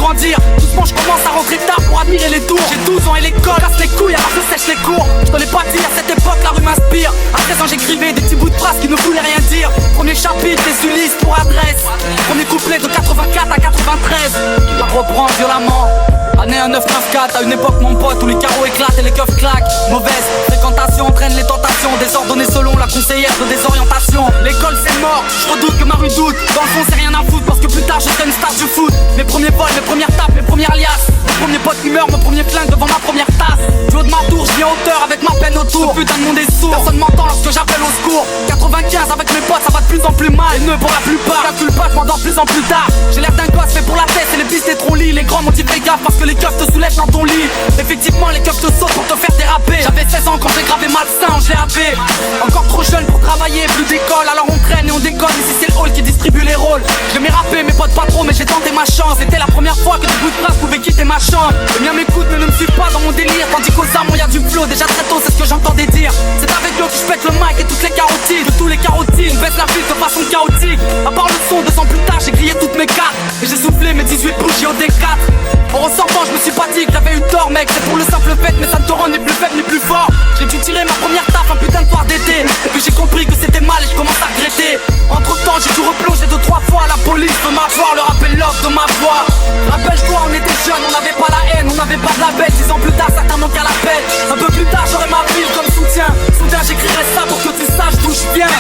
grandir. Doucement je commence à rentrer tard pour admirer les tours. J'ai 12 ans et l'école casse les couilles alors je sèche les cours. Je connais pas dire, à cette époque la rue m'inspire. À 13 ans j'écrivais des petits bouts de phrases qui ne voulaient rien dire. Premier chapitre des Ulysses pour adresse. Premier couplet de 84 à 93. La reprend violemment. Année 1994, à une époque mon pote où les carreaux éclatent et les keufs claquent. Mauvaise fréquentation entraîne les tentations, désordonnées selon la conseillère de désorientation. L'école c'est mort, je redoute que ma rue doute. Dans le fond c'est rien à foutre parce que plus tard je serai une star du foot. Mes premiers vols, mes premières tapes, mes premières liasses. Mon premier pote qui meurt, mon premier flingue devant ma première tasse. Du haut de ma tour, je viens hauteur avec ma peine autour. Ce putain de monde est sourd, personne m'entend lorsque j'appelle au secours. 95 avec mes potes ça va de plus en plus mal. Les nœuds pour la plupart, je calcule pas, je m'endors plus en plus tard. J'ai l'air d'un gosse fait pour la tête et les pistes trop lits. Les grands m'ont dit fais gaffe parce que les keufs te soulèvent dans ton lit. Effectivement les keufs te sautent pour te faire déraper. J'avais 16 ans quand j'ai gravé malsain en GAP. Encore trop jeune pour travailler, plus d'école. Alors on traîne et on déconne, ici c'est le hall qui distribue les rôles. Je m'ai rappé, mes potes pas trop mais j'ai tenté ma chance. C'était la première fois que des bouts de phrases pouvaient quitter ma chambre. Les miens m'écoutent mais ne me suivent pas dans mon délire. Tandis qu'aux amants y'a du flow, déjà très tôt c'est ce que j'entendais dire. C'est avec l'eau que je pète le mic et toutes les carotides. De tous les carotides, baisse la ville de façon chaotique. À part le son, 2 ans plus tard j'ai grillé toutes mes cartes. Et j'ai soufflé mes 18 bougies au D4. En ressortant je me suis pas dit que j'avais eu tort mec. C'est pour le simple fait mais ça ne te rend ni plus faible ni plus fort. J'ai dû tirer ma première taf un putain de soir d'été. Et puis j'ai compris que c'était mal et je commence à regretter. Entre temps j'ai dû replonger 2-3 fois. La police veut m'avoir, leur appel l'offre de ma voix. Rappelle-toi on était jeunes, on n'avait pas la haine, on n'avait pas de la bête. 10 ans plus tard certains n'ont qu'à la peine. Un peu plus tard j'aurai ma ville comme soutien. Soudain j'écrirai ça pour que tu saches d'où je viens.